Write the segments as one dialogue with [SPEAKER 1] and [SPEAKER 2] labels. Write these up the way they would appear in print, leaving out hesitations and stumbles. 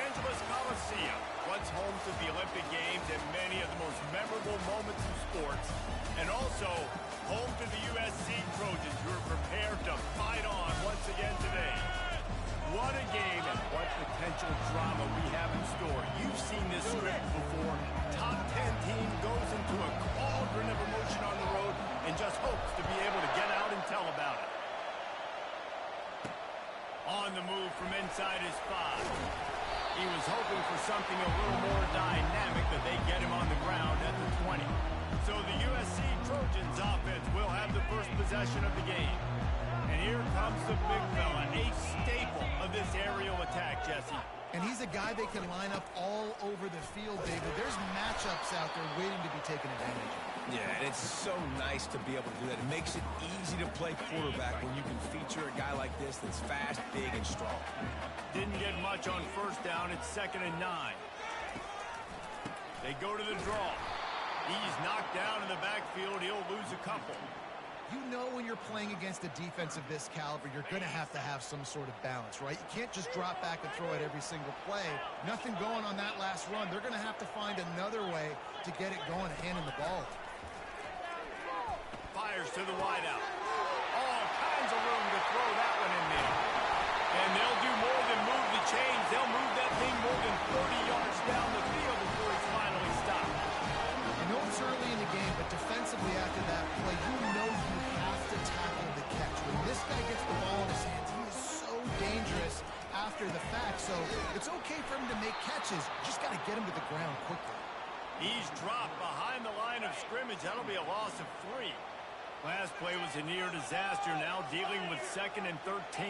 [SPEAKER 1] Angeles Coliseum, once home to the Olympic Games and many of the most memorable moments in sports, and also home to the USC Trojans, who are prepared to fight on once again today. What a game and what potential drama we have in store. You've seen this script before. Top 10 team goes into a cauldron of emotion on the road and just hopes to be able to get out and tell about it. On the move from inside his 5. He was hoping for something a little more dynamic, but they get him on the ground at the 20. So the USC Trojans offense will have the first possession of the game. And here comes the big fella, a staple of this aerial attack, Jesse.
[SPEAKER 2] And he's a guy they can line up all over the field, David. There's matchups out there waiting to be taken advantage of.
[SPEAKER 3] Yeah, and it's so nice to be able to do that. It makes it easy to play quarterback when you can feature a guy like this that's fast, big, and strong.
[SPEAKER 1] Didn't get much on first down. It's 2nd and 9. They go to the draw. He's knocked down in the backfield. He'll lose a couple.
[SPEAKER 2] You know when you're playing against a defense of this caliber, you're going to have some sort of balance, right? You can't just drop back and throw it every single play. Nothing going on that last run. They're going to have to find another way to get it going and handing the ball.
[SPEAKER 1] Fires to the wideout. All kinds of room to throw that one in there. And they'll do more than move the chains. They'll move that thing more than 30 yards down the field before he's finally stopped.
[SPEAKER 2] I know it's early in the game, but defensively after that play, you know you have to tackle the catch. When this guy gets the ball in his hands, he is so dangerous after the fact. So it's okay for him to make catches. You just got to get him to the ground quickly.
[SPEAKER 1] He's dropped behind the line of scrimmage. That'll be a loss of 3. Last play was a near disaster. Now dealing with 2nd and 13.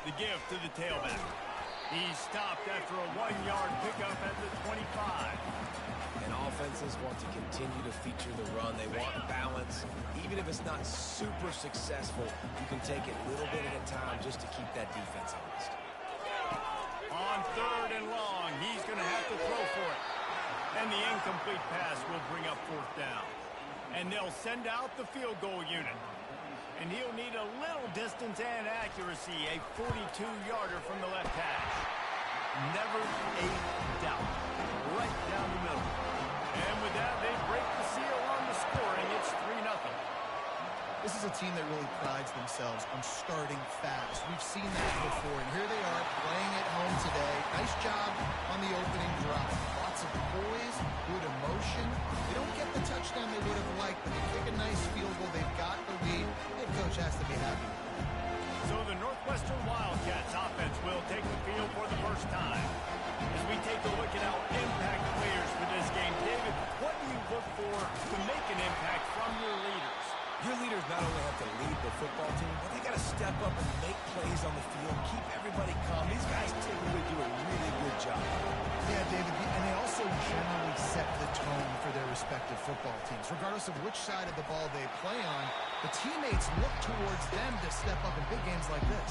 [SPEAKER 1] The give to the tailback. He's stopped after a 1-yard pickup at the 25.
[SPEAKER 3] And offenses want to continue to feature the run. They want balance. Even if it's not super successful, you can take it little bit at a time just to keep that defense honest.
[SPEAKER 1] On 3rd and long, he's going to have to throw for it. And the incomplete pass will bring up 4th down. And they'll send out the field goal unit. And he'll need a little distance and accuracy, a 42-yarder from the left hash. Never a doubt. Right down the middle. And with that, they break the seal on the scoring. It's 3-0.
[SPEAKER 2] This is a team that really prides themselves on starting fast. We've seen that before, and here they are playing at home today. Nice job on the opening drive. Lots of poise, good emotion. They don't get the touchdown they would have liked, but they kick a nice field goal. They've got the lead. Head coach has to be happy.
[SPEAKER 1] So the Northwestern Wildcats offense will take the field for the first time. As we take a look at our impact players for this game, David, what do you look for to make an impact from your leaders?
[SPEAKER 3] Your leaders not only have to lead the football team, but they got to step up and make plays on the field, keep everybody calm. These guys typically do a really good job.
[SPEAKER 2] Yeah, David, and they also generally set the tone for their respective football teams. Regardless of which side of the ball they play on, the teammates look towards them to step up in big games like this.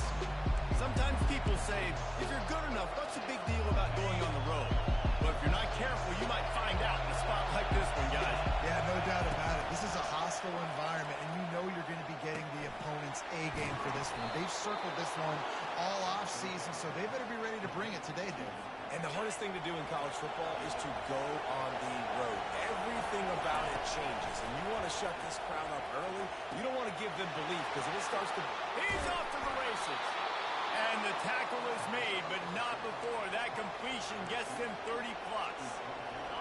[SPEAKER 1] Sometimes people say, if you're good enough, what's the big deal about going on the road? But if you're not careful, you might find out in a spot like this one, guys.
[SPEAKER 2] Yeah, no doubt about it. This is a hostile environment, and you know you're going to be getting the opponent's A game for this one. They've circled this one all offseason, so they better be ready to bring it today, David.
[SPEAKER 3] And the hardest thing to do in college football is to go on the road. Everything about it changes, and you want to shut this crowd up early. You don't want to give them belief, because if it starts to...
[SPEAKER 1] He's off to the races. And the tackle is made, but not before. That completion gets them 30-plus.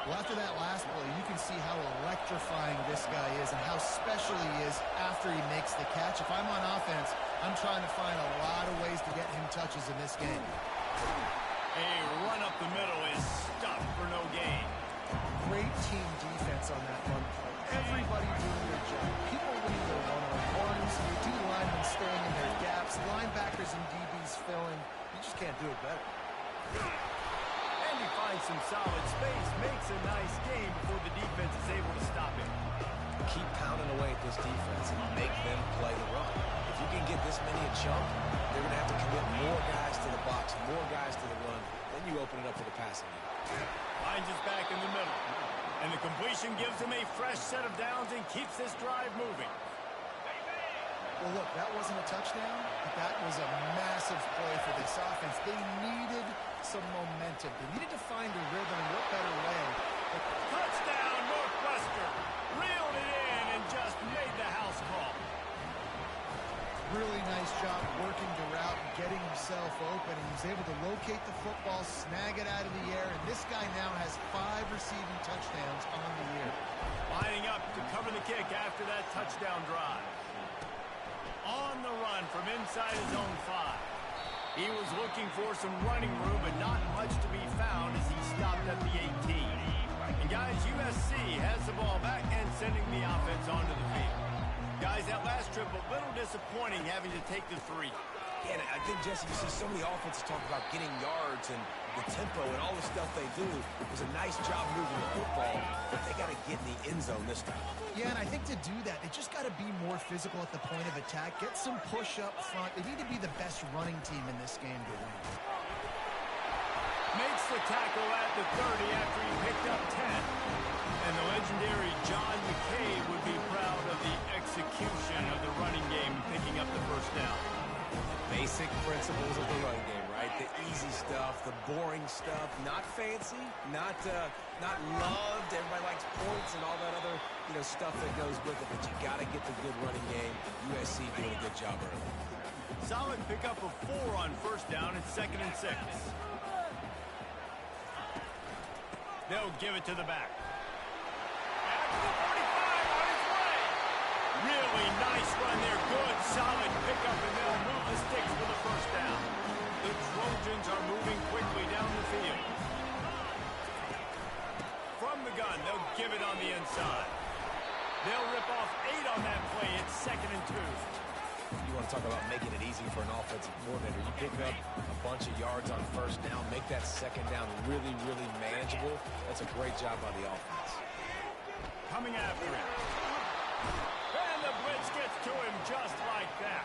[SPEAKER 2] Well, after that last play, you can see how electrifying this guy is and how special he is after he makes the catch. If I'm on offense, I'm trying to find a lot of ways to get him touches in this game.
[SPEAKER 1] A run up the middle is stuffed for no gain.
[SPEAKER 2] Great team defense on that run play. Everybody doing their job. People winning their one-on-ones, D linemen staying in their gaps, linebackers and DBs filling. You just can't do it better.
[SPEAKER 1] And he finds some solid space, makes a nice game before the defense is able to stop him.
[SPEAKER 3] Keep pounding away at this defense and make them play the run. If you can get this many a chunk, they're going to have to commit more guys to the box, more guys to the run. Then you open it up for the passing game.
[SPEAKER 1] Finds his back in the middle. And the completion gives him a fresh set of downs and keeps this drive moving.
[SPEAKER 2] Well, look, that wasn't a touchdown, but that was a massive play for this offense. They needed some momentum. They needed to find a rhythm, and what better way.
[SPEAKER 1] Touchdown, Northwestern. Reeled it in and just made the house call.
[SPEAKER 2] Really nice job working the route and getting himself open. He was able to locate the football, snag it out of the air, and this guy now has 5 receiving touchdowns on the year.
[SPEAKER 1] Lining up to cover the kick after that touchdown drive. On the run from inside his own 5. He was looking for some running room, but not much to be found as he stopped at the 18. And guys, USC has the ball back and sending the offense onto the field. Guys, that last trip, a little disappointing having to take the 3.
[SPEAKER 3] Yeah, and I think, Jesse, you see so many offenses talk about getting yards and the tempo and all the stuff they do. It was a nice job moving the football, but they got to get in the end zone this time.
[SPEAKER 2] Yeah, and I think to do that, they just got to be more physical at the point of attack, get some push up front. They need to be the best running team in this game to win.
[SPEAKER 1] Makes the tackle at the 30 after he picked up 10. And the legendary John McKay would be proud of the execution of the running game, picking up the first down.
[SPEAKER 3] Basic principles of the run game, right? The easy stuff, the boring stuff, not fancy, not loved. Everybody likes points and all that other, stuff that goes with it. But you got to get the good running game. USC doing a good job early.
[SPEAKER 1] Solid pickup of 4 on first down and 2nd and 6. They'll give it to the back. After the 45 on his way. Really nice run there. Good, solid pickup, and they'll move the sticks for the first down. The Trojans are moving quickly down the field. From the gun, they'll give it on the inside. They'll rip off 8 on that play. It's 2nd and 2.
[SPEAKER 3] You want to talk about making it easy for an offensive coordinator. You pick up a bunch of yards on first down, make that second down really, really manageable. That's a great job by the offense.
[SPEAKER 1] Coming after him. And the blitz gets to him just like that.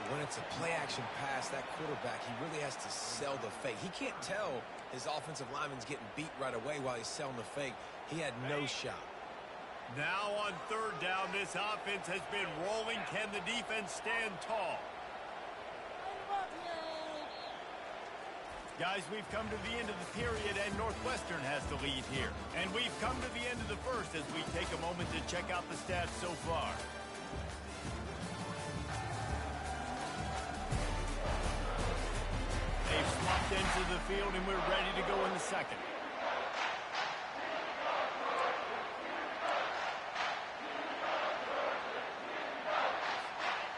[SPEAKER 3] When it's a play-action pass, that quarterback, he really has to sell the fake. He can't tell his offensive lineman's getting beat right away while he's selling the fake. He had no shot.
[SPEAKER 1] Now on 3rd down, this offense has been rolling. Can the defense stand tall? Guys, we've come to the end of the period, and Northwestern has the lead here. And we've come to the end of the first as we take a moment to check out the stats so far. They've swapped into the field, and we're ready to go in the second.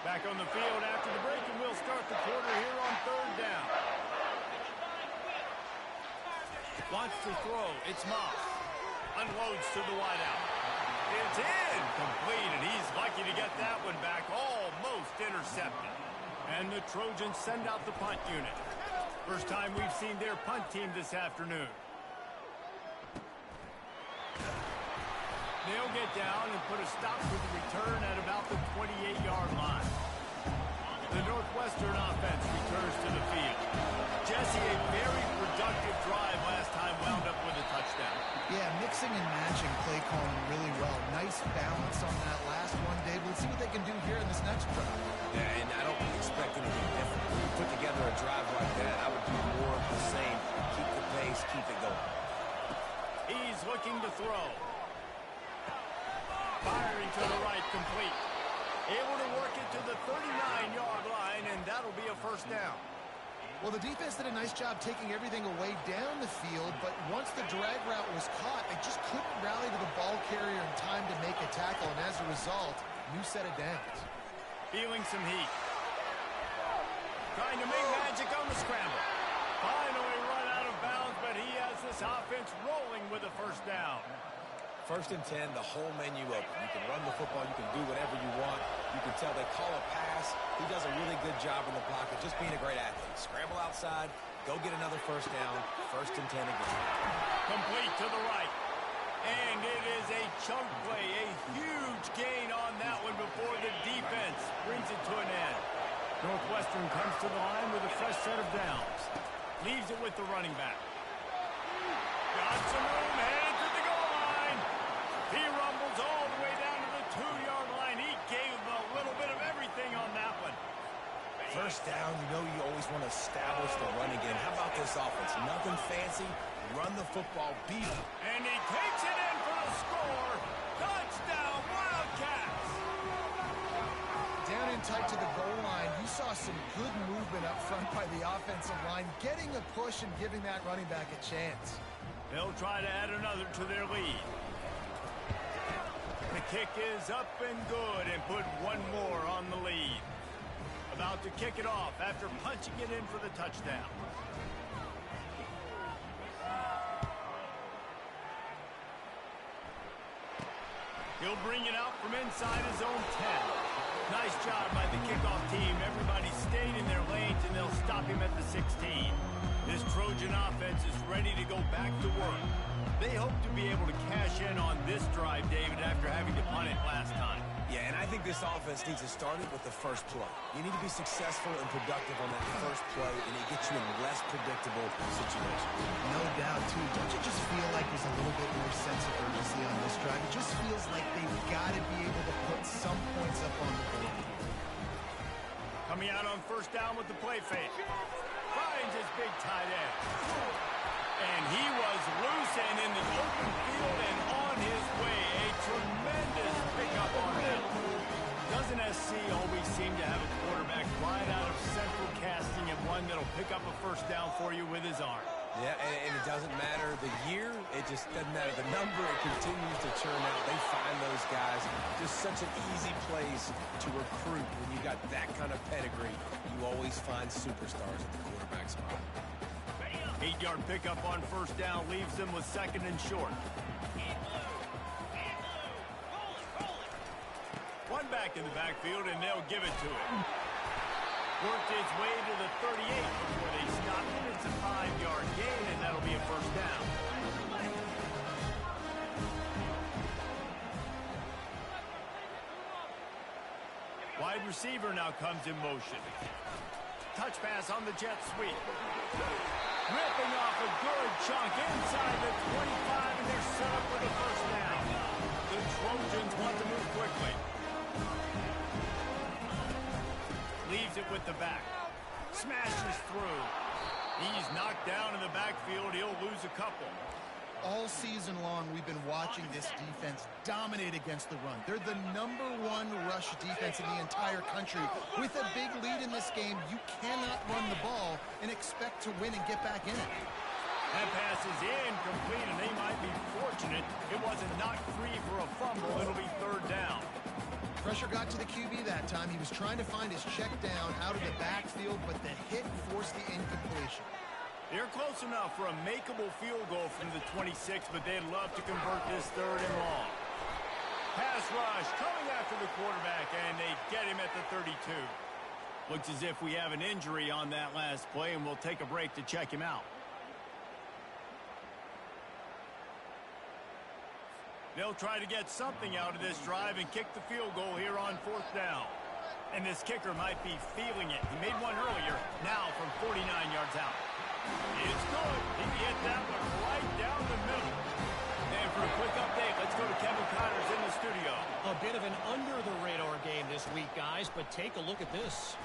[SPEAKER 1] Back on the field after the break, and we'll start the quarter here on 3rd down. Wants to throw. It's Moss. Unloads to the wideout. It's in. Complete, and he's lucky to get that one back. Almost intercepted. And the Trojans send out the punt unit. First time we've seen their punt team this afternoon. They'll get down and put a stop to the return at about the 28-yard line. The Northwestern offense returns to the field. Jesse, a very productive drive last time, wound up with a touchdown.
[SPEAKER 2] Yeah, mixing and matching play calling really well. Nice balance on that last one, Dave. Let's see what they can do here in this next drive.
[SPEAKER 3] Yeah, and I don't expect anything different. When you put together a drive like that, I would do more of the same. Keep the pace, keep it going.
[SPEAKER 1] He's looking to throw. Firing to the right, complete. Able to work it to the 39-yard line, and that'll be a first down.
[SPEAKER 2] Well, the defense did a nice job taking everything away down the field, but once the drag route was caught, they just couldn't rally to the ball carrier in time to make a tackle, and as a result, new set of downs.
[SPEAKER 1] Feeling some heat. Trying to make magic on the scramble. Finally run out of bounds, but he has this offense rolling with a first down.
[SPEAKER 3] 1st and 10, the whole menu open. You can run the football, you can do whatever you want. You can tell they call a pass. He does a really good job in the pocket, just being a great athlete. Scramble outside, go get another first down. 1st and 10 again.
[SPEAKER 1] Complete to the right. And it is a chunk play, a huge gain on that one before the defense brings it to an end. Northwestern comes to the line with a fresh set of downs. Leaves it with the running back. Got some room, headed to the goal line. He rumbles all the way down to the 2-yard line. He gave him a little bit of everything
[SPEAKER 3] this offense. Nothing fancy. Run the football, beat them.
[SPEAKER 1] And he takes it in for the score. Touchdown, Wildcats.
[SPEAKER 2] Down in tight to the goal line, you saw some good movement up front by the offensive line, getting a push and giving that running back a chance.
[SPEAKER 1] They'll try to add another to their lead. The kick is up and good and put one more on the lead. About to kick it off after punching it in for the touchdown. He'll bring it out from inside his own 10. Nice job by the kickoff team. Everybody stayed in their lanes, and they'll stop him at the 16. This Trojan offense is ready to go back to work. They hope to be able to cash in on this drive, David, after having to punt it last time.
[SPEAKER 3] Yeah, and I think this offense needs to start it with the first play. You need to be successful and productive on that first play, and it gets you in less predictable situations.
[SPEAKER 2] No doubt, too. Don't you just feel like there's a little bit more sense of urgency on this drive? It just feels like they've got to be able to put some points up on the board here.
[SPEAKER 1] Coming out on first down with the play fake. Finds his big tight end. And he was loose and in the open field and on his way. A tremendous pickup on him. Doesn't SC always seem to have a quarterback right out of central casting and one that'll pick up a first down for you with his arm?
[SPEAKER 3] Yeah, and it doesn't matter the year. It just doesn't matter the number. It continues to churn out. They find those guys. Just such an easy place to recruit. When you got that kind of pedigree, you always find superstars at the quarterback spot.
[SPEAKER 1] 8-yard pickup on first down leaves them with second and short. One back in the backfield, and they'll give it to him. Worked his way to the 38 before they stopped him. It's a 5-yard gain, and that'll be a first down. Wide receiver now comes in motion. Touch pass on the jet sweep. Ripping off a good chunk inside the 25, and they're set up for the first down. The Trojans want to move quickly. Leaves it with the back. Smashes through. He's knocked down in the backfield. He'll lose a couple.
[SPEAKER 2] All season long, we've been watching this defense dominate against the run. They're the #1 rush defense in the entire country. With a big lead in this game, you cannot run the ball and expect to win and get back in it.
[SPEAKER 1] That pass is incomplete, and they might be fortunate it wasn't knocked free for a fumble. It'll be third down.
[SPEAKER 2] Pressure got to the QB that time. He was trying to find his check down out of the backfield, but the hit forced the incompletion.
[SPEAKER 1] They're close enough for a makeable field goal from the 26, but they'd love to convert this third and long. Pass rush coming after the quarterback, and they get him at the 32. Looks as if we have an injury on that last play, and we'll take a break to check him out. They'll try to get something out of this drive and kick the field goal here on fourth down. And this kicker might be feeling it. He made one earlier, now from 49 yards out. It's good. He hit that one right down the middle. And for a quick update, let's go to Kevin Connors in the studio.
[SPEAKER 4] A bit of an under-the-radar game this week, guys, but take a look at this.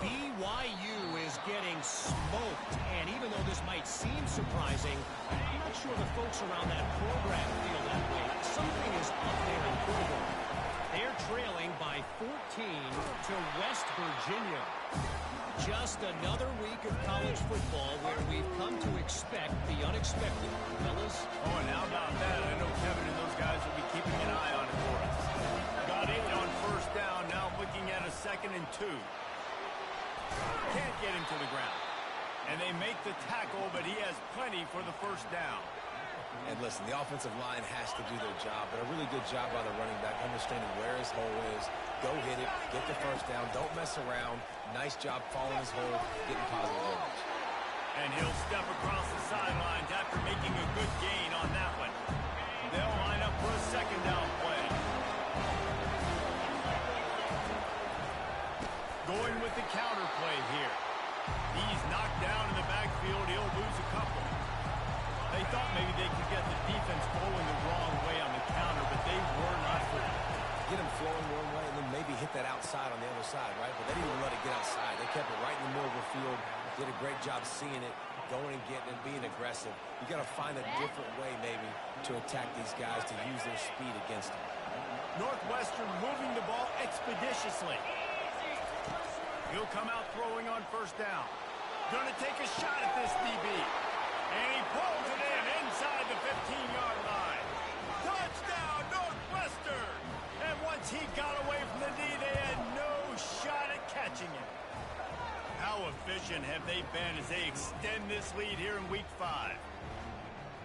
[SPEAKER 4] BYU is getting smoked, and even though this might seem surprising, I'm not sure the folks around that program feel that way. Something is up there in Louisville. They're trailing by 14 to West Virginia. Just another week of college football where we've come to expect the unexpected. Fellas?
[SPEAKER 1] Oh, and how about that? I know Kevin and those guys will be keeping an eye on it for us. Got 8 on first down, now looking at a 2nd and 2. Can't get him to the ground. And they make the tackle, but he has plenty for the first down.
[SPEAKER 3] And listen, the offensive line has to do their job, but a really good job by the running back, understanding where his hole is. Go hit it, get the first down, don't mess around. Nice job following his hole, getting positive yards.
[SPEAKER 1] And he'll step across the sidelines after making a good gain on that one. They'll line up for a second down play. Going with the counter play here. He's knocked down in the backfield. He'll lose a couple. They thought maybe they could get the defense flowing the wrong way on the counter, but they were not fooled.
[SPEAKER 3] Get him flowing one way and then maybe hit that outside on the other side, right? But they didn't even let it get outside. They kept it right in the middle of the field, did a great job seeing it, going and getting and being aggressive. You got to find a different way maybe to attack these guys to use their speed against them.
[SPEAKER 1] Northwestern moving the ball expeditiously. He'll come out throwing on first down. Gonna take a shot at this DB. And he pulls it in inside the 15-yard line. Touchdown, Northwestern! And once he got away from the knee, they had no shot at catching him. How efficient have they been as they extend this lead here in Week 5?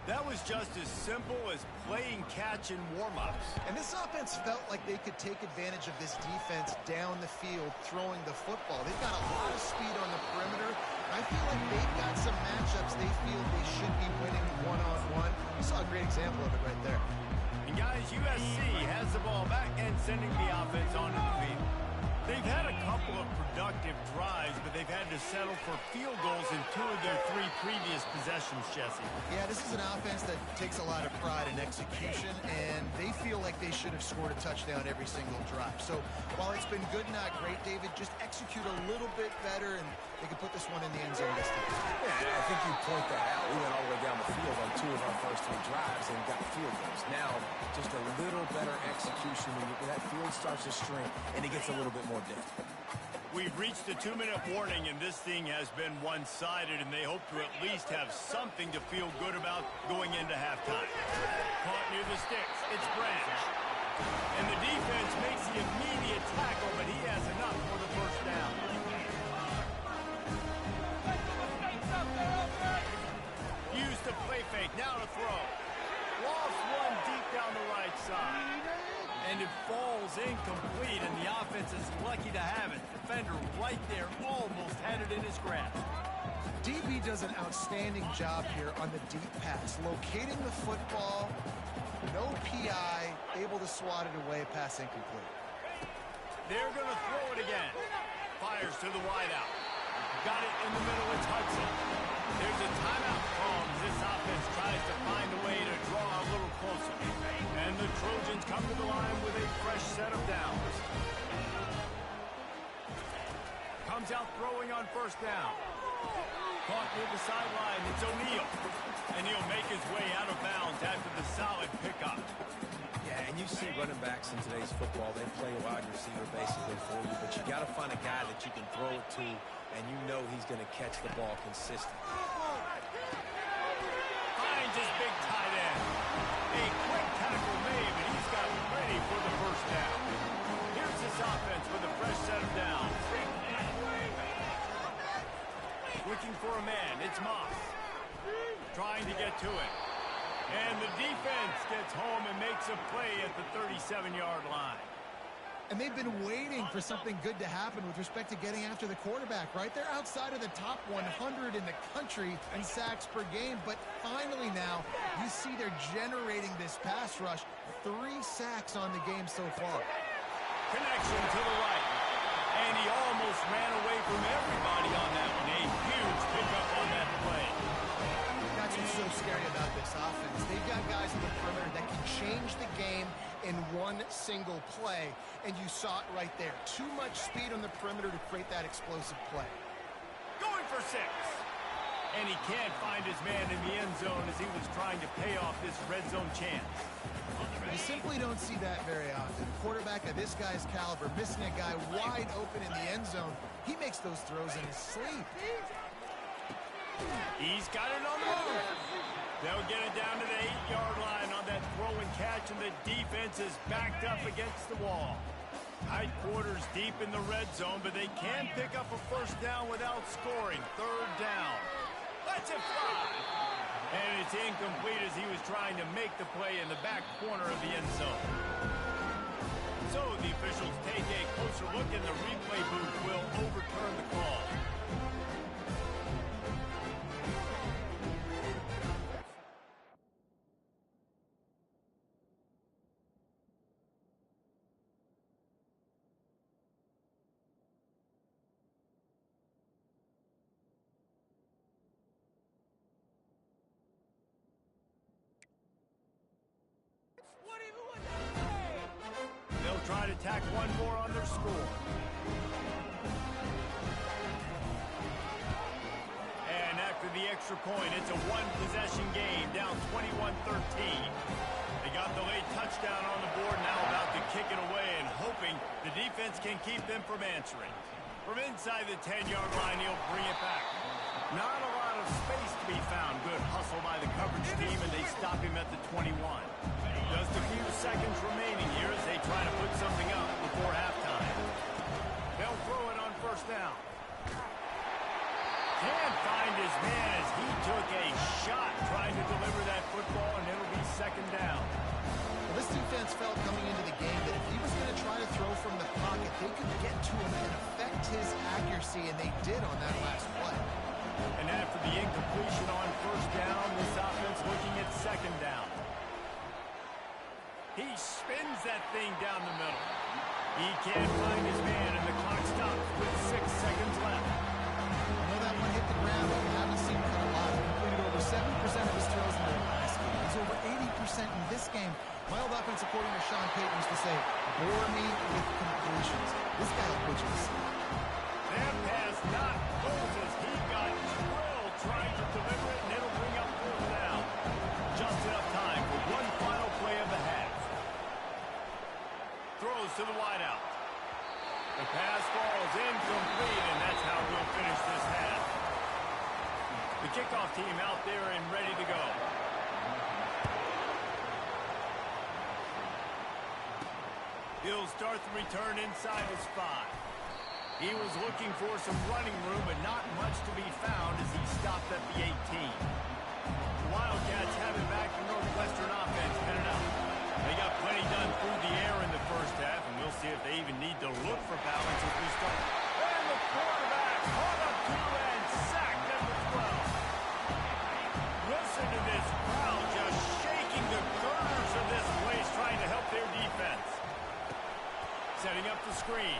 [SPEAKER 1] That was just as simple as playing catch in warm-ups.
[SPEAKER 2] And this offense felt like they could take advantage of this defense down the field throwing the football. They've got a lot of speed on the perimeter. I feel like they've got some matchups they feel they should be winning one-on-one. You saw a great example of it right there.
[SPEAKER 1] And guys, USC has the ball back and sending the offense onto the field. They've had a couple of productive drives, but they've had to settle for field goals in 2 of their 3 previous possessions, Jesse.
[SPEAKER 2] Yeah, this is an offense that takes a lot of pride in execution, and they feel like they should have scored a touchdown every single drive. So while it's been good, not great, David, just execute a little bit better, and they can put this one in the end zone this time.
[SPEAKER 3] Yeah, I think you point that out. We went all the way down the field on 2 of our first 3 drives and got field goals. Now, just a little better execution when that field starts to string, and it gets a little bit more difficult.
[SPEAKER 1] We've reached the 2-minute warning, and this thing has been one-sided, and they hope to at least have something to feel good about going into halftime. Caught near the sticks. It's Branch. And the defense makes the immediate tackle, but he has enough for the first down. Used the play fake. Now to throw. Lost one deep down the right side. And it falls incomplete, and the offense is lucky to have it. Defender right there almost had it in his grasp.
[SPEAKER 2] DB does an outstanding job here on the deep pass, locating the football, no PI, able to swat it away, pass incomplete.
[SPEAKER 1] They're going to throw it again. Fires to the wideout. Got it in the middle, it's Hudson. There's a timeout call as this offense tries to find a way to draw a little closer. And the Trojans come to the line with a fresh set of downs. Comes out throwing on first down. Caught near the sideline, it's O'Neal. And he'll make his way out of bounds after the solid pickup.
[SPEAKER 3] Yeah, and you see running backs in today's football, they play wide receiver basically for you, but you got to find a guy that you can throw it to, and you know he's going to catch the ball consistently.
[SPEAKER 1] Finds his big tight end. A quick tackle made, but he's got ready for the first down. Here's this offense with a fresh set of downs. Looking for a man, it's Moss. Trying to get to it. And the defense gets home and makes a play at the 37-yard line.
[SPEAKER 2] And they've been waiting for something good to happen with respect to getting after the quarterback, right? They're outside of the top 100 in the country in sacks per game, but finally now you see they're generating this pass rush. 3 sacks on the game so far.
[SPEAKER 1] Connection to the right. And he almost ran away from everybody on that one. A huge pickup on that play.
[SPEAKER 2] That's what's so scary about this offense. They've got guys in the perimeter that can change the game in one single play, and you saw it right there. Too much speed on the perimeter to create that explosive play.
[SPEAKER 1] Going for 6. And he can't find his man in the end zone as he was trying to pay off this red zone chance.
[SPEAKER 2] You simply don't see that very often. A quarterback of this guy's caliber missing a guy wide open in the end zone. He makes those throws in his sleep.
[SPEAKER 1] He's got it on the move. They'll get it down to the 8-yard line on that throw and catch, and the defense is backed up against the wall. Tight quarters deep in the red zone, but they can pick up a first down without scoring. 3rd down. Let's it fly. And it's incomplete as he was trying to make the play in the back corner of the end zone. So the officials take a closer look, and the replay booth will overturn the call. They'll try to tack one more on their score. And after the the extra point. It's a one-possession game, down 21-13. They got the late touchdown on the board, now about to kick it away and hoping the defense can keep them from answering. From inside the 10-yard line, he'll bring it back. Not a lot of space to be found. Good hustle by the coverage team, and they stop him at the 21. Just a few seconds remaining here as they try to put something up before halftime. They'll throw it on first down. Can't find his man as he took a shot trying to deliver that football, and it'll be second down.
[SPEAKER 2] Well, this defense felt coming into the game that if he was going to try to throw from the pocket, they could get to him and affect his accuracy, and they did on that last play.
[SPEAKER 1] And after the incompletion on first down, this offense looking at second down. He spins that thing down the middle. He can't find his man, and the clock stops with 6 seconds left.
[SPEAKER 2] I know that one hit the ground, but we haven't seen him a lot. He completed over 70% of his throws in the last game. He's over 80% in this game. My old offensive coordinator, Sean Payton, used to say, bore me with completions. This guy will put you to sleep.
[SPEAKER 1] That pass not close as he got drilled trying to deliver it, and it'll bring up fourth down. Just enough time for one final play of the half. Throws to the wideout. The pass falls incomplete, and that's how we'll finish this half. The kickoff team out there and ready to go. He'll start the return inside his 5. He was looking for some running room, but not much to be found as he stopped at the 18. The Wildcats have it back to Northwestern offense headed out. They got plenty done through the air in the first half, and we'll see if they even need to look for balance as we start. And the quarterback caught up to and sacked number 12. Listen to this crowd just shaking the girders of this place trying to help their defense. Setting up the screen.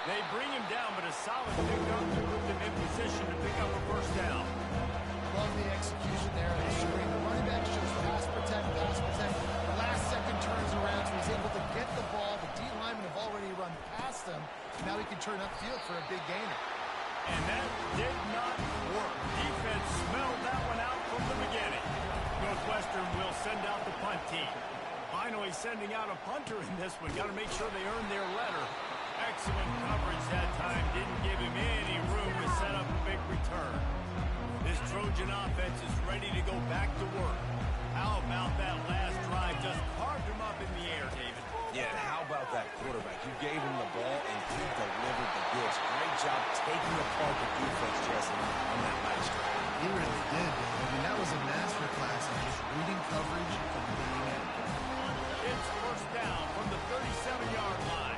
[SPEAKER 1] They bring him down, but a solid pickup to put them in position to pick up a first down.
[SPEAKER 2] Love the execution there on the screen. The running back shows pass protect, pass protect. The last second turns around, so he's able to get the ball. The D linemen have already run past him. Now he can turn upfield for a big gainer.
[SPEAKER 1] And that did not work. Defense smelled that one out from the beginning. Northwestern will send out the punt team. Finally sending out a punter in this one. Got to make sure they earn their letter. Excellent coverage that time. Didn't give him any room to set up a big return. This Trojan offense is ready to go back to work. How about that last drive? Just carved him up in the air, David.
[SPEAKER 3] Yeah, and how about that quarterback? You gave him the ball, and he delivered the goods. Great job taking apart the defense, Jesse, on that last drive.
[SPEAKER 2] He really did, man. I mean, that was a masterclass of just reading coverage and being accurate.
[SPEAKER 1] It's first down from the 37-yard line.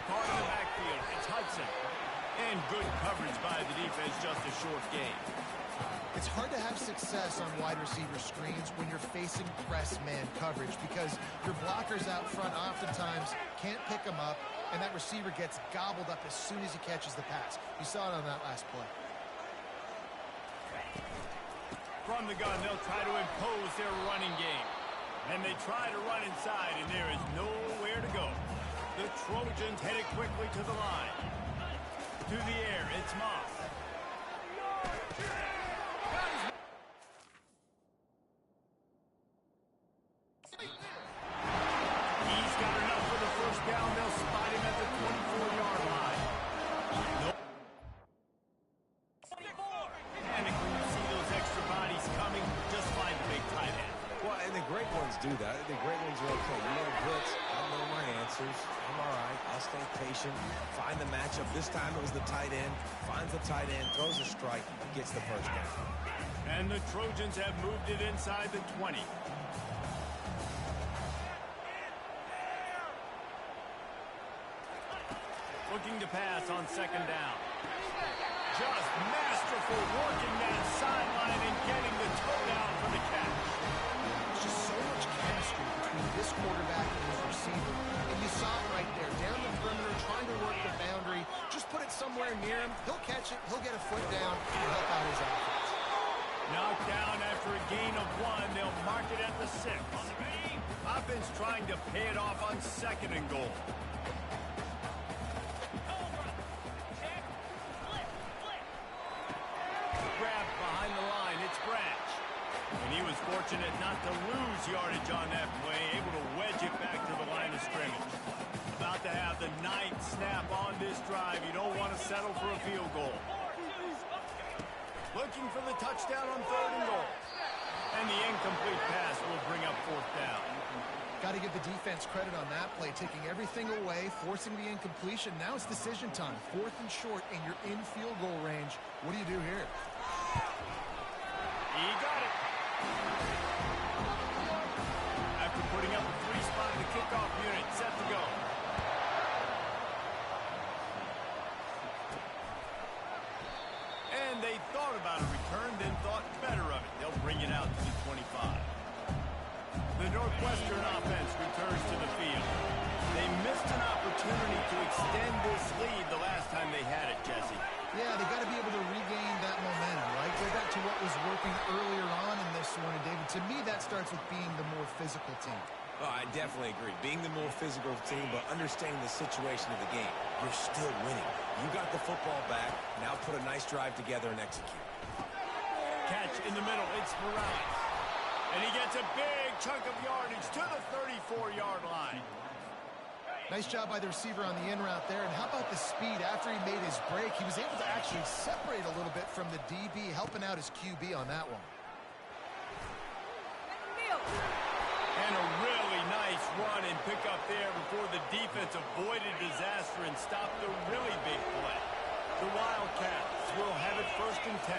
[SPEAKER 1] Caught in the backfield. It's Hudson. And good coverage by the defense, just a short game.
[SPEAKER 2] It's hard to have success on wide receiver screens when you're facing press man coverage because your blockers out front oftentimes can't pick them up, and that receiver gets gobbled up as soon as he catches the pass. You saw it on that last play.
[SPEAKER 1] From the gun, they'll try to impose their running game. And they try to run inside, and there is nowhere to go. The Trojans headed quickly to the line. To the air, it's Moss. He's got enough for the first down. They'll spot him at the 24-yard line. Nope. Panic when you see those extra bodies coming. Just find the big tight end.
[SPEAKER 3] Well, and the great ones do that. The great ones are okay. You know the blitz. I know my answers. I'm all right. I'll stay patient. Find the matchup. This time it was the tight end. Finds the tight end. Throws a strike. Gets the first down.
[SPEAKER 1] And the Trojans have moved it inside the 20. Looking to pass on second down. Just masterful working that sideline and getting the toe down for the catch.
[SPEAKER 2] There's just so much chemistry between this quarterback and his receiver. And you saw it right there. Down the perimeter, trying to work the boundary. Just put it somewhere near him. He'll catch it. He'll get a foot down and help out his offense.
[SPEAKER 1] Knocked down after a gain of 1. They'll mark it at the 6. Offense trying to pay it off on 2nd and goal. Grabbed behind the line. It's Branch. And he was fortunate not to lose yardage on that play, able to wedge it back to the line of scrimmage. About to have the 9th snap on this drive. You don't want to settle for a field goal. Looking for the touchdown on 3rd and goal. And the incomplete pass will bring up 4th down.
[SPEAKER 2] Got to give the defense credit on that play, taking everything away, forcing the incompletion. Now it's decision time. 4th and short, and you're in field goal range. What do you do here?
[SPEAKER 1] He got it. After putting up a 3-spot in the kickoff unit, set to go. And they thought about a return, then thought better of it. They'll bring it out to the 25. The Northwestern offense returns to the field. They missed an opportunity to extend this lead the last time they had it, Jesse.
[SPEAKER 2] Yeah, they got to be able to regain that momentum, right? Go back to what was working earlier on in this one. And David, to me, that starts with being the more physical team.
[SPEAKER 3] Oh, I definitely agree. Being the more physical team, but understanding the situation of the game. You're still winning. You got the football back. Now put a nice drive together and execute.
[SPEAKER 1] Catch in the middle. It's Morales. And he gets a big chunk of yardage to the 34-yard line.
[SPEAKER 2] Nice job by the receiver on the in route there. And how about the speed after he made his break? He was able to actually separate a little bit from the DB, helping out his QB on that one.
[SPEAKER 1] And a really nice run and pick up there before the defense avoided disaster and stopped the really big play. The Wildcats will have it 1st and 10.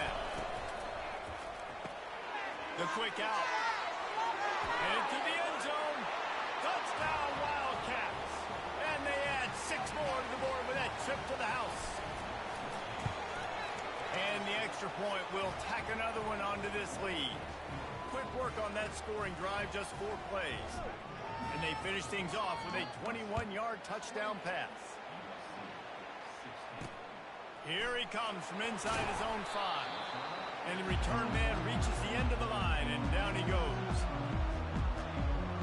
[SPEAKER 1] The quick out. And into the end zone. Touchdown, Wildcats. And they add 6 more to the board with that trip to the house. And the extra point will tack another one onto this lead. Quick work on that scoring drive, just 4 plays. And they finish things off with a 21-yard touchdown pass. Here he comes from inside his own 5. And the return man reaches the end of the line, and down he goes.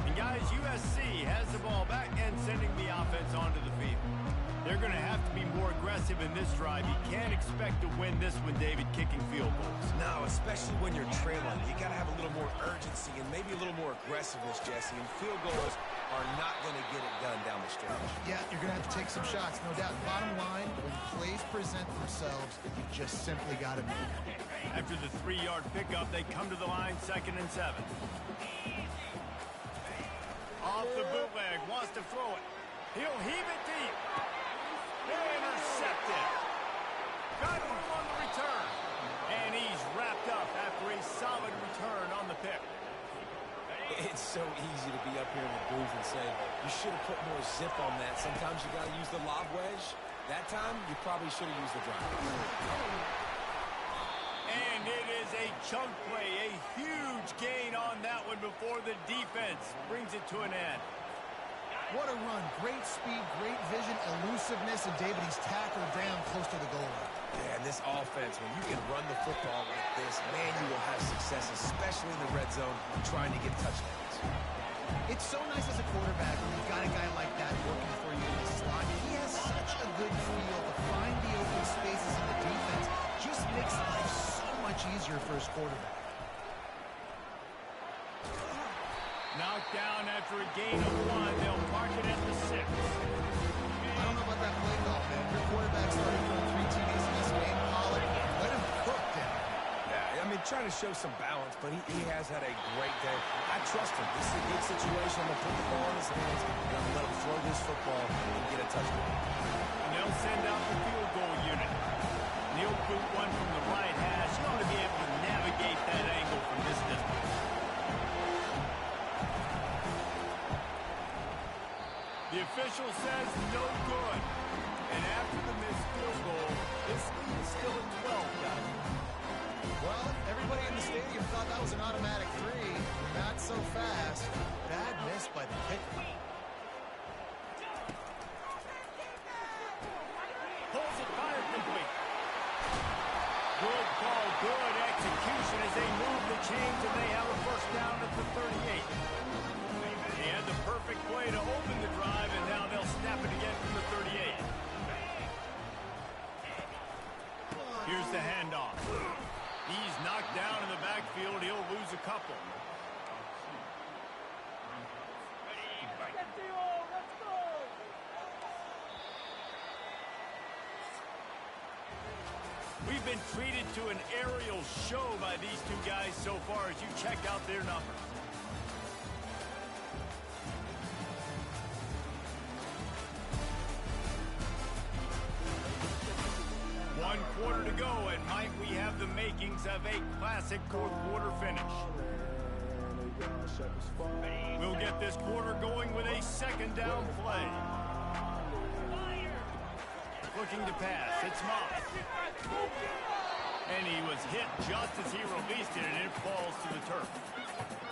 [SPEAKER 1] And guys, USC has the ball back and sending the offense onto the field. They're going to have to be more aggressive in this drive. You can't expect to win this one, David, kicking field goals.
[SPEAKER 3] No, especially when you're trailing. You got to have a little more urgency and maybe a little more aggressiveness, Jesse. And field goals are not going to get it done down the stretch.
[SPEAKER 2] Yeah, you're going to have to take some shots, no doubt. Bottom line, when plays present themselves, you just simply got to make it.
[SPEAKER 1] After the 3-yard pickup, they come to the line 2nd and 7. Off the bootleg, wants to throw it. He'll heave it deep. Intercepted. Got him on the return. And he's wrapped up after a solid return on the pick.
[SPEAKER 3] It's so easy to be up here in the booth and say, you should have put more zip on that. Sometimes you got to use the lob wedge. That time, you probably should have used the drive.
[SPEAKER 1] And it is a chunk play, a huge gain on that one before the defense brings it to an end.
[SPEAKER 2] What a run. Great speed, great vision, elusiveness, and David, he's tackled down close to the goal line.
[SPEAKER 3] Yeah, and this offense, when you can run the football like this, man, you will have success, especially in the red zone, trying to get touchdowns.
[SPEAKER 2] It's so nice as a quarterback when you've got a guy like that working for you in the slot. He has such a good feel to find the open spaces in the defense. Just makes life so much easier for his quarterback.
[SPEAKER 1] Knocked down after a gain of 1. They'll mark it at the 6.
[SPEAKER 2] I don't know about that play call, man. Your quarterback started throwing 3 TDs in this game. Pollard, let him cook down.
[SPEAKER 3] Yeah, I mean, trying to show some balance, but he has had a great day. I trust him. This is a good situation. I'm going to put the ball in his hands, and I'm going to let him throw this football and get a touchdown.
[SPEAKER 1] And they'll send out the field goal unit. Neil boot one from the right hash. You ought to be able to navigate that angle from this distance. The official says no good. And after the missed field goal, this lead is still at 12, guys.
[SPEAKER 2] Well, everybody in the stadium thought that was an automatic 3. Not so fast. Bad miss by the kicker.
[SPEAKER 1] Good call, good execution as they move the chains, and they have a first down at the 38. They had the perfect play to open the drive, and now they'll snap it again from the 38. Here's the handoff. He's knocked down in the backfield. He'll lose a couple. We've been treated to an aerial show by these two guys so far as you check out their numbers. One quarter to go, and might we have the makings of a classic fourth quarter finish. We'll get this quarter going with a second down play. Looking to pass. It's Moss. And he was hit just as he released it, and it falls to the turf.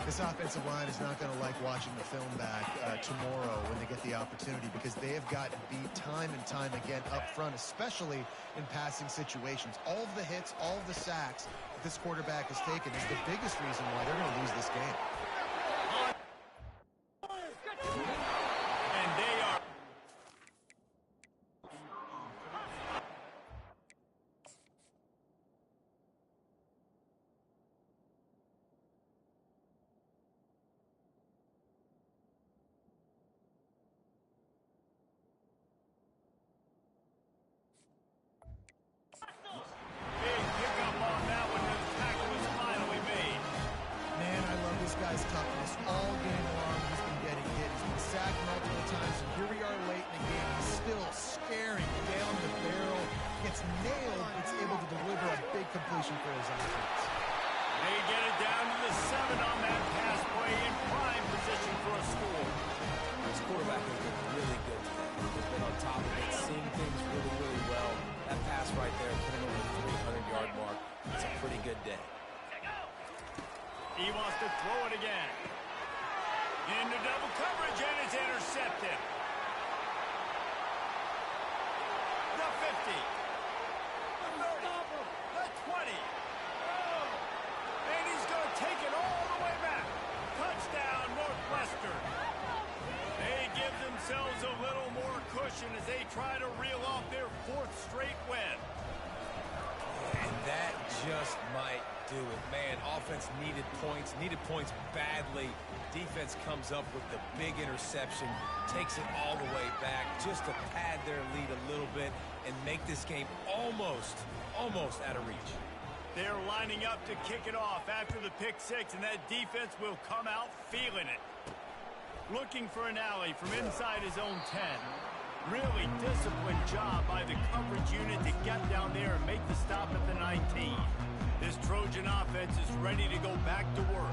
[SPEAKER 2] This offensive line is not going to like watching the film back tomorrow when they get the opportunity, because they have gotten beat time and time again up front, especially in passing situations. All of the hits, all of the sacks that this quarterback has taken is the biggest reason why they're going to lose this game.
[SPEAKER 1] And they are... Big pickup on that one. The tackle was finally made.
[SPEAKER 2] Man, I love this guy's toughness. All game long, he's been getting hit. He's been sacked multiple times, and here we are late in the game. He's still staring down the barrel. Gets nailed, but is able to deliver a big completion for his offense.
[SPEAKER 1] They get it down to the 7 on that pass play, in prime position for a score.
[SPEAKER 3] This quarterback has been really good today. He's been on top of it, seeing things really, really well. That pass right there put him over the 300-yard mark. It's a pretty good day.
[SPEAKER 1] He wants to throw it again. Into double coverage, and it's intercepted. The 50. The 30. The 20. And he's going to take it all the way back. Touchdown, Northwestern. They give themselves a little more cushion as they try to reel off their 4th straight win.
[SPEAKER 3] And that just might do it. Man, offense needed points badly. Defense comes up with the big interception, takes it all the way back just to pad their lead a little bit and make this game almost out of reach.
[SPEAKER 1] They're lining up to kick it off after the pick 6, and that defense will come out feeling it. Looking for an alley from inside his own 10. Really disciplined job by the coverage unit to get down there and make the stop at the 19. This Trojan offense is ready to go back to work.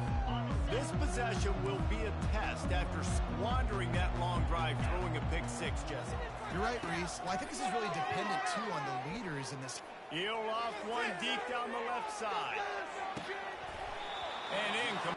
[SPEAKER 1] This possession will be a test after squandering that long drive throwing a pick 6, Jesse.
[SPEAKER 2] You're right, Reese. Well, I think this is really dependent, too, on the leaders in this.
[SPEAKER 1] He'll loft one deep down the left side. And in comes...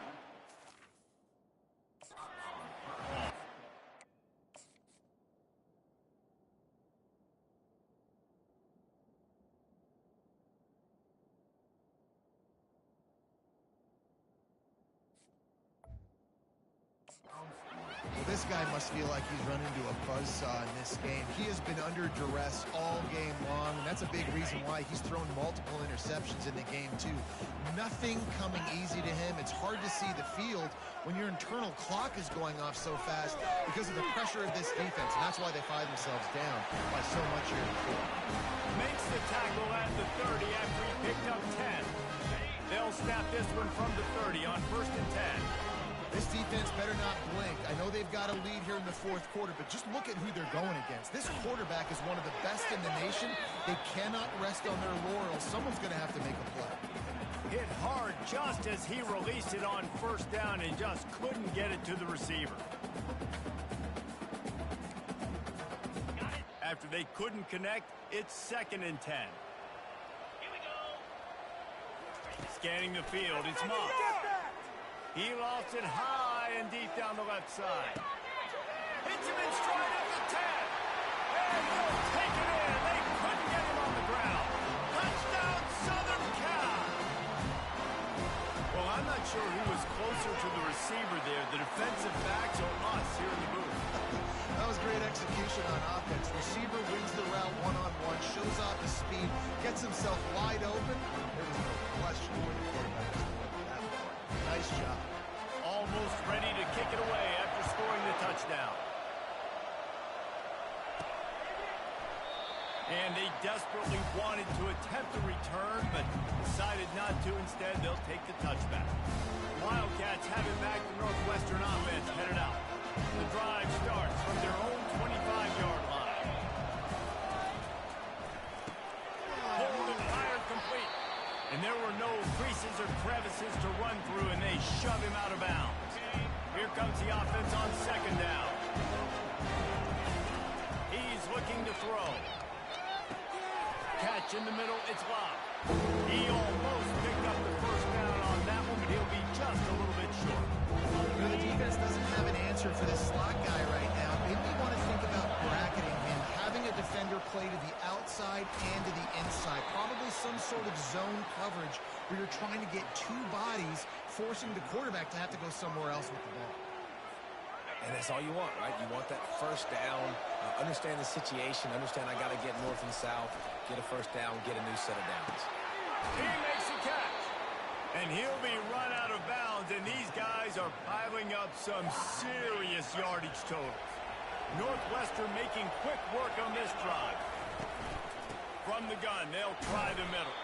[SPEAKER 2] Well, this guy must feel like he's run into a buzzsaw in this game. He has been under duress all game long, and that's a big reason why he's thrown multiple interceptions in the game, too. Nothing coming easy to him. It's hard to see the field when your internal clock is going off so fast because of the pressure of this defense, and that's why they find themselves down by so much here in the fourth.
[SPEAKER 1] Makes the tackle at the 30 after he picked up 10. They'll snap this one from the 30 on 1st and 10.
[SPEAKER 2] This defense better not blink. I know they've got a lead here in the 4th quarter, but just look at who they're going against. This quarterback is one of the best in the nation. They cannot rest on their laurels. Someone's going to have to make a play.
[SPEAKER 1] Hit hard just as he released it on 1st down and just couldn't get it to the receiver. After they couldn't connect, it's 2nd and 10. Here we go. Scanning the field, it's Moss. He lofts it high and deep down the left side. Hits him in stride at the 10. And he'll take it in. They couldn't get him on the ground. Touchdown, Southern closer to the receiver there. The defensive backs are us here in the booth.
[SPEAKER 2] That was great execution on offense. Receiver wins the route one-on-one, shows off his speed, gets himself wide open. There was no question where the quarterback was going with that ball. Nice job.
[SPEAKER 1] Almost ready to kick it away after scoring the touchdown. And they desperately wanted to attempt a return, but decided not to. Instead, they'll take the touchback. Wildcats have it back. The Northwestern offense headed out. The drive starts from their own 25-yard line. Pulled and fired complete. And there were no creases or crevices to run through, and they shove him out of bounds. Here comes the offense on second down. He's looking to throw. Catch in the middle, it's locked. He almost picked up the first down on that one, but he'll be just a little bit short.
[SPEAKER 2] You know, the defense doesn't have an answer for this slot guy right now. Maybe you want to think about bracketing him, having a defender play to the outside and to the inside. Probably some sort of zone coverage where you're trying to get two bodies, forcing the quarterback to have to go somewhere else with the ball.
[SPEAKER 3] And that's all you want, right? You want that first down, understand the situation, understand I got to get north and south, get a first down, get a new set of downs.
[SPEAKER 1] He makes the catch. And he'll be run out of bounds, and these guys are piling up some serious yardage totals. Northwestern making quick work on this drive. From the gun, they'll try the middle.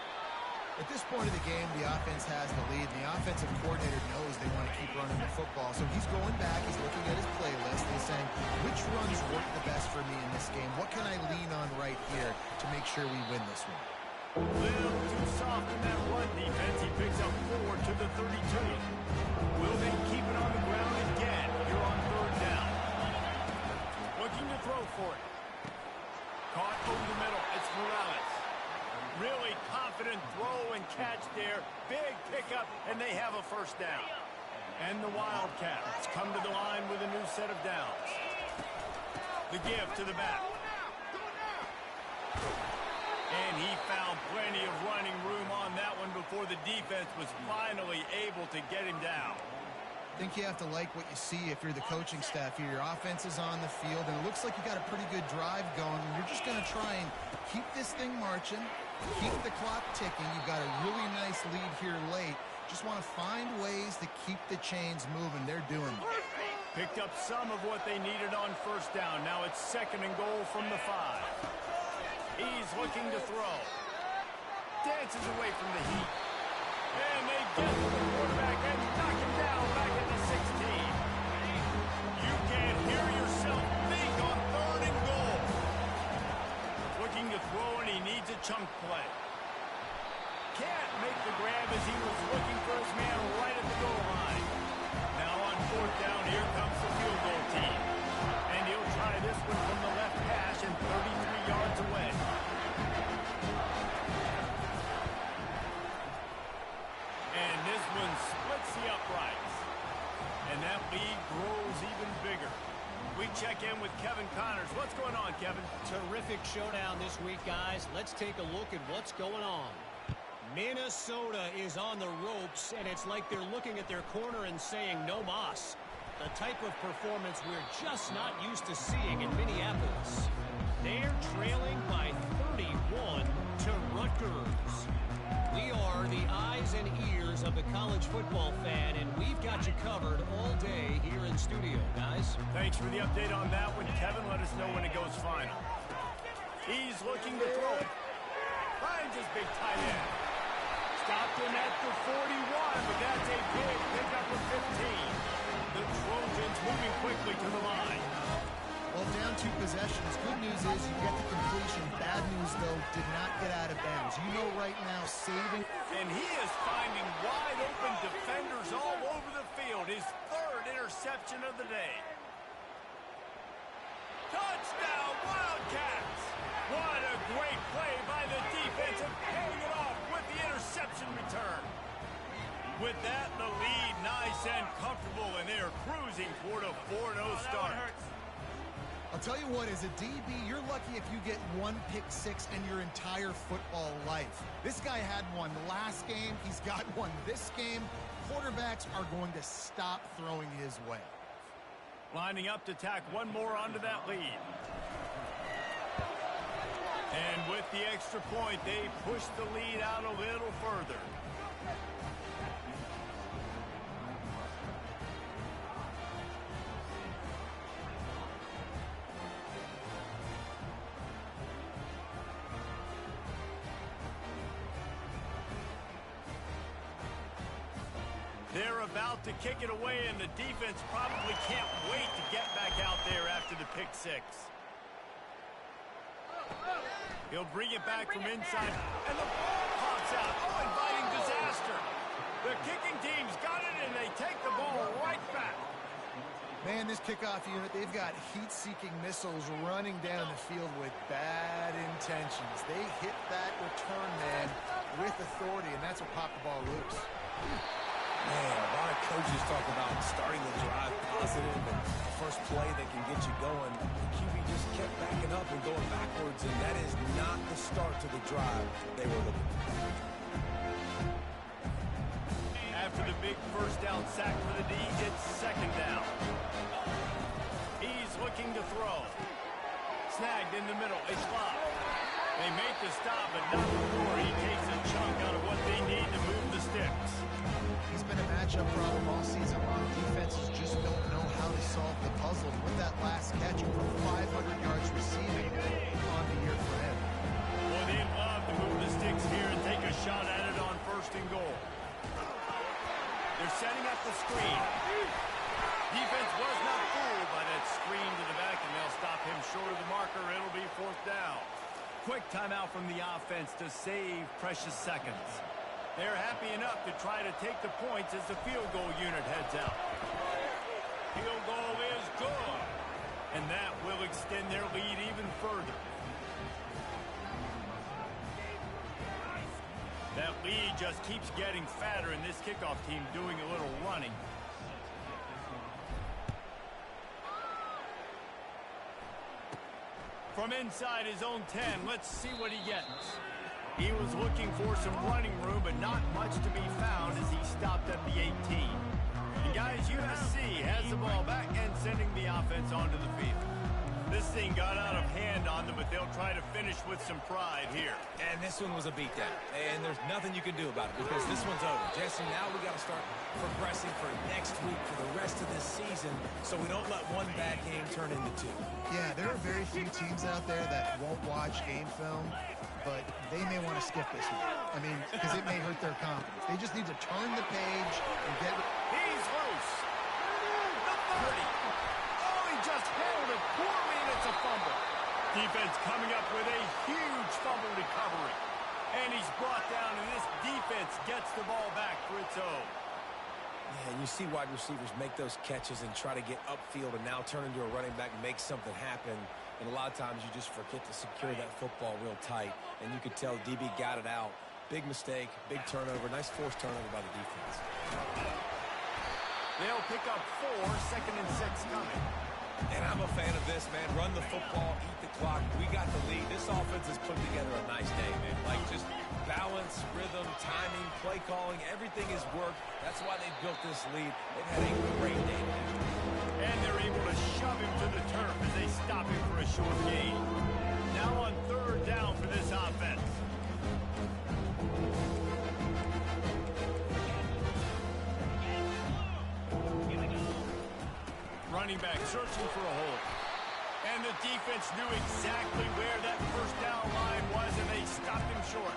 [SPEAKER 2] At this point of the game, the offense has the lead, and the offensive coordinator knows they want to keep running the football. So he's going back, he's looking at his playlist, and he's saying, which runs work the best for me in this game? What can I lean on right here to make sure we win this one?
[SPEAKER 1] Little too soft in that run defense. He picks up 4 to the 32. Will they keep it on the ground again? You're on third down. Looking to throw for it. Caught over the middle. It's Morales. Really confident throw and catch there. Big pickup, and they have a first down. And the Wildcats come to the line with a new set of downs. The give to the back. And he found plenty of running room on that one before the defense was finally able to get him down.
[SPEAKER 2] I think you have to like what you see if you're the coaching staff here. Your offense is on the field, and it looks like you got a pretty good drive going. And you're just going to try and keep this thing marching, keep the clock ticking. You've got a really nice lead here late. Just want to find ways to keep the chains moving. They're doing it.
[SPEAKER 1] Picked up some of what they needed on first down. Now it's second and goal from the 5. He's looking to throw. Dances away from the heat. And they get to the quarterback and knock him down back at the 16. You can't hear yourself think on third and goal. Looking to throw, and he needs a chunk play. Can't make the grab as he was looking for his man right at the goal line. Now on fourth down, here comes the field goal team. And he'll try this one from the left hash and 33 yards away. And this one splits the uprights. And that lead grows even bigger. We check in with Kevin Connors. What's going on, Kevin?
[SPEAKER 4] Terrific showdown this week, guys. Let's take a look at what's going on. Minnesota is on the ropes, and it's like they're looking at their corner and saying, no mas. The type of performance we're just not used to seeing in Minneapolis. They're trailing by 31 to Rutgers. We are the eyes and ears of the college football fan, and we've got you covered all day here in studio, guys.
[SPEAKER 1] Thanks for the update on that one, Kevin. Let us know when it goes final. He's looking to throw it. Finds his big tight end. Stopped him at the 41, but that's a big pickup of 15. The Trojans moving quickly to the line.
[SPEAKER 2] Well, down 2 possessions. Good news is you get the completion. Bad news, though, did not get out of bounds. You know right now, saving.
[SPEAKER 1] And he is finding wide open defenders all over the field. His 3rd interception of the day. Touchdown, Wildcats! What a great play by the defense and paying it off with the interception return. With that, the lead nice and comfortable, and they are cruising toward a 4-0 start.
[SPEAKER 2] I'll tell you what, as a DB, you're lucky if you get one pick six in your entire football life. This guy had one last game. He's got one this game. Quarterbacks are going to stop throwing his way.
[SPEAKER 1] Lining up to tack one more onto that lead. And with the extra point, they push the lead out a little further. They're about to kick it away, and the defense probably can't wait to get back out there after the pick six. He'll bring it back from inside, and the ball pops out. Oh, inviting disaster. The kicking team's got it, and they take the ball right back.
[SPEAKER 2] Man, this kickoff unit, they've got heat-seeking missiles running down the field with bad intentions. They hit that return man with authority, and that's what popped the ball loose.
[SPEAKER 3] Man, a lot of coaches talk about starting the drive positive and the first play that can get you going. The QB just kept backing up and going backwards, and that is not the start to the drive they were looking for.
[SPEAKER 1] After the big first down sack for the D, it's second down. He's looking to throw. Snagged in the middle. A slot. They make the stop, but not before he takes a chunk out of what they need to move the sticks.
[SPEAKER 2] He's been a matchup problem all season long. Defenses just don't know how to solve the puzzle. With that last catch, over 500 yards receiving on the year for him.
[SPEAKER 1] Boy, they'd love to move the sticks here and take a shot at it on first and goal. They're setting up the screen. Defense was not fooled by that screen to the back, and they'll stop him short of the marker. It'll be fourth down. Quick timeout from the offense to save precious seconds. They're happy enough to try to take the points as the field goal unit heads out. Field goal is good, and that will extend their lead even further. That lead just keeps getting fatter, and this kickoff team doing a little running. From inside his own 10, let's see what he gets. He was looking for some running room, but not much to be found as he stopped at the 18. And guys, USC has the ball back and sending the offense onto the field. This thing got out of hand on them, but they'll try to finish with some pride here.
[SPEAKER 3] And this one was a beatdown. And there's nothing you can do about it because this one's over. Jesse, now we got to start progressing for next week for the rest of this season so we don't let one bad game turn into two.
[SPEAKER 2] Yeah, there are very few teams out there that won't watch game film, but they may want to skip this one. I mean, because it may hurt their confidence. They just need to turn the page and get...
[SPEAKER 1] He's loose. The 30. Oh, he just handled it poorly, and it's a fumble. Defense coming up with a huge fumble recovery. And he's brought down, and this defense gets the ball back for its own.
[SPEAKER 3] Yeah, and you see wide receivers make those catches and try to get upfield and now turn into a running back and make something happen. And a lot of times you just forget to secure that football real tight. And you could tell DB got it out. Big mistake, big turnover, nice forced turnover by the defense.
[SPEAKER 1] They'll pick up 4, second and 6 coming.
[SPEAKER 3] And I'm a fan of this, man. Run the football, eat the clock. We got the lead. This offense has put together a nice day, man. Like just balance, rhythm, timing, play calling, everything has worked. That's why they built this lead. They've had a great day today.
[SPEAKER 1] And they're able to shove him to the turf as they stop him for a short gain. Now on third down for this offense. Running back searching for a hole. And the defense knew exactly where that first down line was, and they stopped him short.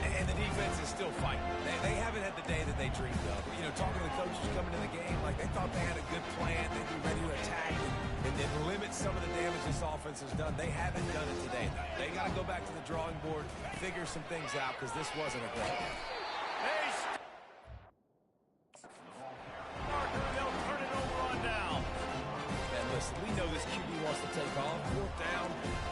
[SPEAKER 3] And the defense is still fighting. They haven't had the day that they dreamed of. You know, talking to the coaches coming in the game, like they thought they had a good plan. They'd be ready to attack and then limit some of the damage this offense has done. They haven't done it today. They got to go back to the drawing board, figure some things out, because this wasn't a great one.
[SPEAKER 1] They'll turn it over on down.
[SPEAKER 3] And listen, we know this QB wants to take off. Fourth down,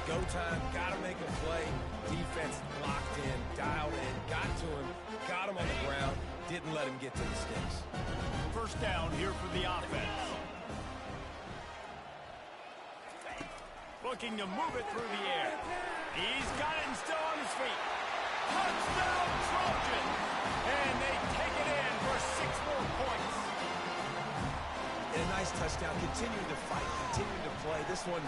[SPEAKER 3] go time, got to make a play. Defense locked in, dialed in, got to him, got him on the ground, didn't let him get to the sticks.
[SPEAKER 1] First down here for the offense. looking to move it through the air. He's got it and still on his feet. Touchdown, Trojans! And they take it in for 6 more points.
[SPEAKER 3] And a nice touchdown. Continuing to fight, continuing to play. This one,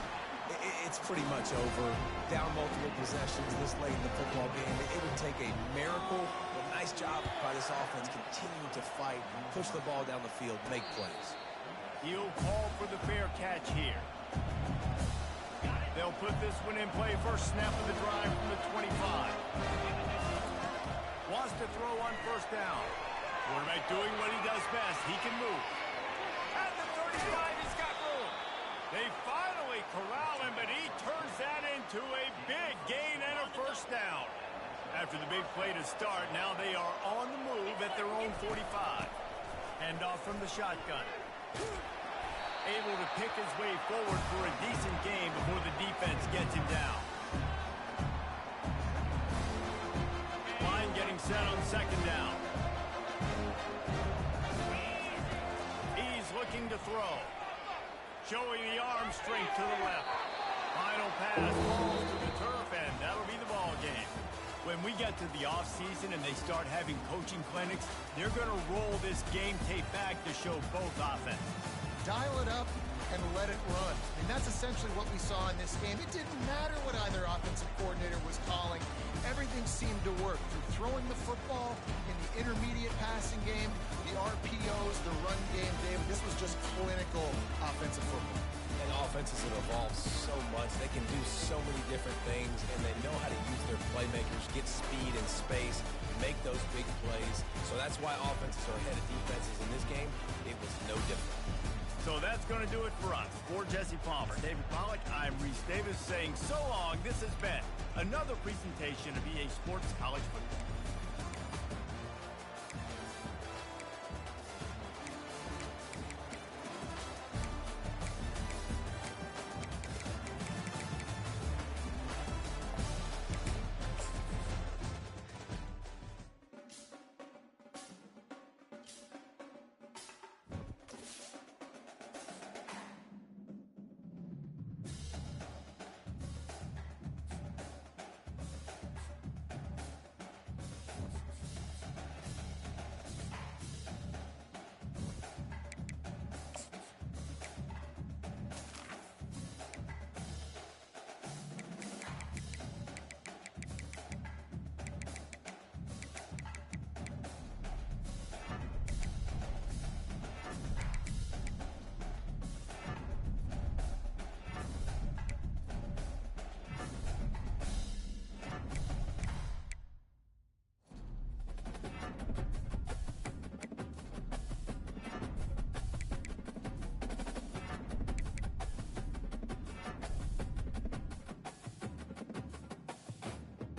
[SPEAKER 3] it's pretty much over. Down multiple possessions this late in the football game. It would take a miracle. But nice job by this offense continuing to fight, push the ball down the field, make plays.
[SPEAKER 1] He'll call for the fair catch here. They'll put this one in play. First snap of the drive from the 25. Wants to throw on first down. Quarterback doing what he does best. He can move. At the 35, he's got room. They finally corral him, but he turns that into a big gain and a first down. After the big play to start, now they are on the move at their own 45. Handoff from the shotgun. Able to pick his way forward for a decent game before the defense gets him down. Line getting set on second down. He's looking to throw. Showing the arm strength to the left. Final pass falls to the turf, and that'll be the ball game. When we get to the offseason and they start having coaching clinics, they're going to roll this game tape back to show both offenses.
[SPEAKER 2] Dial it up and let it run. And that's essentially what we saw in this game. It didn't matter what either offensive coordinator was calling. Everything seemed to work through throwing the football in the intermediate passing game, the RPOs, the run game, David. This was just clinical offensive football.
[SPEAKER 3] And offenses have evolved so much. They can do so many different things, and they know how to use their playmakers, get speed and space, make those big plays. So that's why offenses are ahead of defenses in this game. It was no different.
[SPEAKER 1] So that's going to do it for us. For Jesse Palmer, David Pollack, I'm Reese Davis saying so long. This has been another presentation of EA Sports College Football.